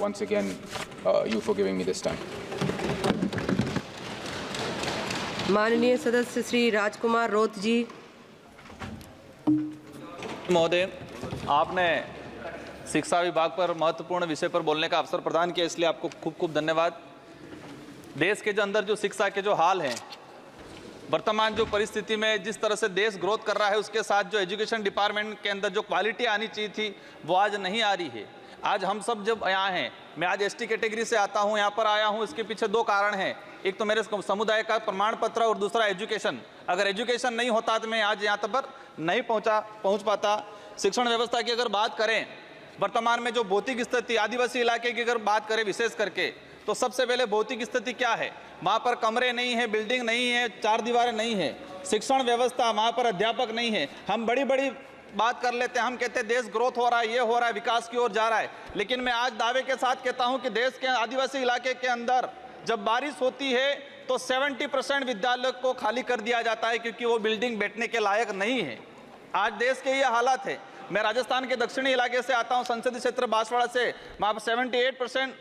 once again you for giving me this time. माननीय सदस्य श्री राजकुमार रोत जी। महोदय, आपने शिक्षा विभाग पर महत्वपूर्ण विषय पर बोलने का अवसर प्रदान किया, इसलिए आपको खूब खूब धन्यवाद। देश के जो अंदर जो शिक्षा के जो हाल हैं, वर्तमान जो परिस्थिति में जिस तरह से देश ग्रोथ कर रहा है, उसके साथ जो एजुकेशन डिपार्टमेंट के अंदर जो क्वालिटी आनी चाहिए थी वो आज नहीं आ रही है। आज हम सब जब यहाँ हैं, मैं आज एसटी कैटेगरी से आता हूँ, यहाँ पर आया हूँ, इसके पीछे दो कारण हैं। एक तो मेरे समुदाय का प्रमाण पत्र और दूसरा एजुकेशन। अगर एजुकेशन नहीं होता तो मैं आज यहाँ तक नहीं पहुँच पाता। शिक्षण व्यवस्था की अगर बात करें, वर्तमान में जो भौतिक स्थिति आदिवासी इलाके की अगर बात करें विशेष करके, तो सबसे पहले भौतिक स्थिति क्या है? वहाँ पर कमरे नहीं है, बिल्डिंग नहीं है, चार दीवारें नहीं है, शिक्षण व्यवस्था, वहाँ पर अध्यापक नहीं है। हम बड़ी बड़ी बात कर लेते हैं, हम कहते हैं देश ग्रोथ हो रहा है, ये हो रहा है, विकास की ओर जा रहा है, लेकिन मैं आज दावे के साथ कहता हूँ कि देश के आदिवासी इलाके के अंदर जब बारिश होती है तो 70% विद्यालय को खाली कर दिया जाता है, क्योंकि वो बिल्डिंग बैठने के लायक नहीं है। आज देश के ये हालात है। मैं राजस्थान के दक्षिणी इलाके से आता हूँ, संसदीय क्षेत्र बांसवाड़ा से, वहाँ पर 78%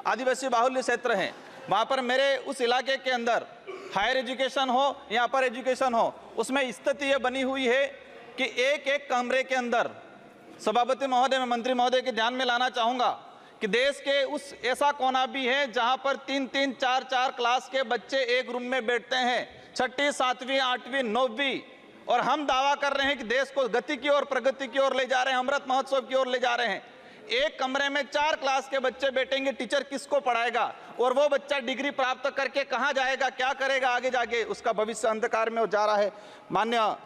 आदिवासी बाहुल्य क्षेत्र हैं। वहाँ पर मेरे उस इलाके के अंदर हायर एजुकेशन हो या अपर एजुकेशन हो, उसमें स्थिति ये बनी हुई है कि एक एक कमरे के अंदर, सभापति महोदय, मैं मंत्री महोदय के ध्यान में लाना चाहूँगा कि देश के उस ऐसा कोना भी है जहाँ पर 3-3, 4-4 क्लास के बच्चे एक रूम में बैठते हैं, 6वीं, 7वीं, 8वीं, 9वीं, और हम दावा कर रहे हैं कि देश को गति की ओर, प्रगति की ओर ले जा रहे हैं, अमृत महोत्सव की ओर ले जा रहे हैं। एक कमरे में 4 क्लास के बच्चे बैठेंगे, टीचर किसको पढ़ाएगा? और वो बच्चा डिग्री प्राप्त करके कहाँ जाएगा, क्या करेगा आगे जाके? उसका भविष्य अंधकार में जा रहा है। माननीय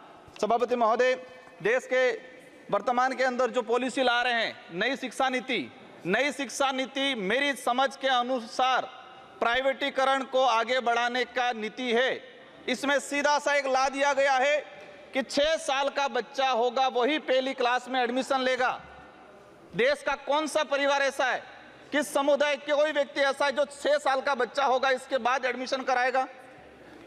सभापति महोदय, देश के वर्तमान के अंदर जो पॉलिसी ला रहे हैं, नई शिक्षा नीति मेरी समझ के अनुसार प्राइवेटीकरण को आगे बढ़ाने का नीति है। इसमें सीधा सा एक ला दिया गया है कि 6 साल का बच्चा होगा वही पहली क्लास में एडमिशन लेगा। देश का कौन सा परिवार ऐसा है, किस समुदाय के कोई व्यक्ति ऐसा है जो 6 साल का बच्चा होगा इसके बाद एडमिशन कराएगा?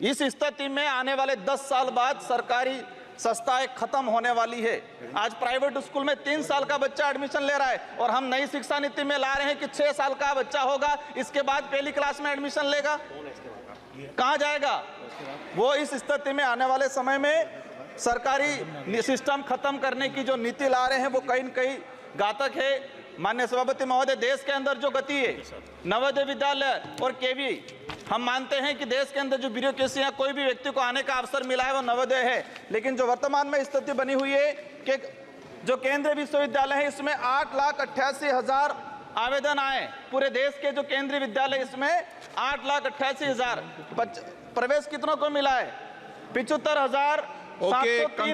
इस स्थिति में आने वाले 10 साल बाद सरकारी संस्थाएं खत्म होने वाली है। आज प्राइवेट स्कूल में 3 साल का बच्चा एडमिशन ले रहा है, और हम नई शिक्षा नीति में ला रहे हैं कि 6 साल का बच्चा होगा, इसके बाद पहली क्लास में एडमिशन लेगा। कहाँ जाएगा वो? इस स्थिति में आने वाले समय में सरकारी सिस्टम खत्म करने की जो नीति ला रहे हैं वो कहीं न कहीं घातक है। माननीय सभापति महोदय, देश के अंदर जो गति है, नवोदय विद्यालय और केवी, हम मानते हैं कि देश के अंदर जो ब्यूरोक्रेसी है, कोई भी व्यक्ति को आने का अवसर मिला है वो नवोदय है, लेकिन जो वर्तमान में स्थिति बनी हुई है कि जो केंद्रीय विश्वविद्यालय है, इसमें 8,88,000 आवेदन आए। पूरे देश के जो केंद्रीय विद्यालय, इसमें 8,88,000 प्रवेश कितनों को मिला है? 75,703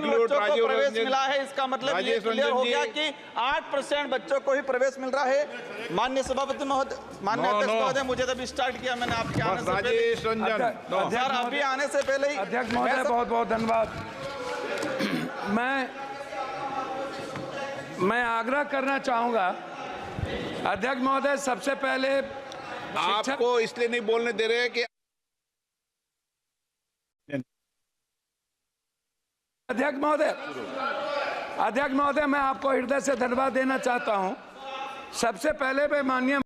बच्चों को प्रवेश मिला है। इसका मतलब ये क्लियर हो गया कि 8% बच्चों को ही प्रवेश मिल रहा है। माननीय सभापति महोदय, माननीय अध्यक्ष महोदय, मुझे तब स्टार्ट किया मैंने आपके आने से पहले, सर अभी आने से पहले ही। अध्यक्ष महोदय बहुत बहुत धन्यवाद। मैं आग्रह करना चाहूंगा अध्यक्ष महोदय, सबसे पहले आपको इसलिए नहीं बोलने दे रहे कि अध्यक्ष महोदय मैं आपको हृदय से धन्यवाद देना चाहता हूं। सबसे पहले मैं माननीय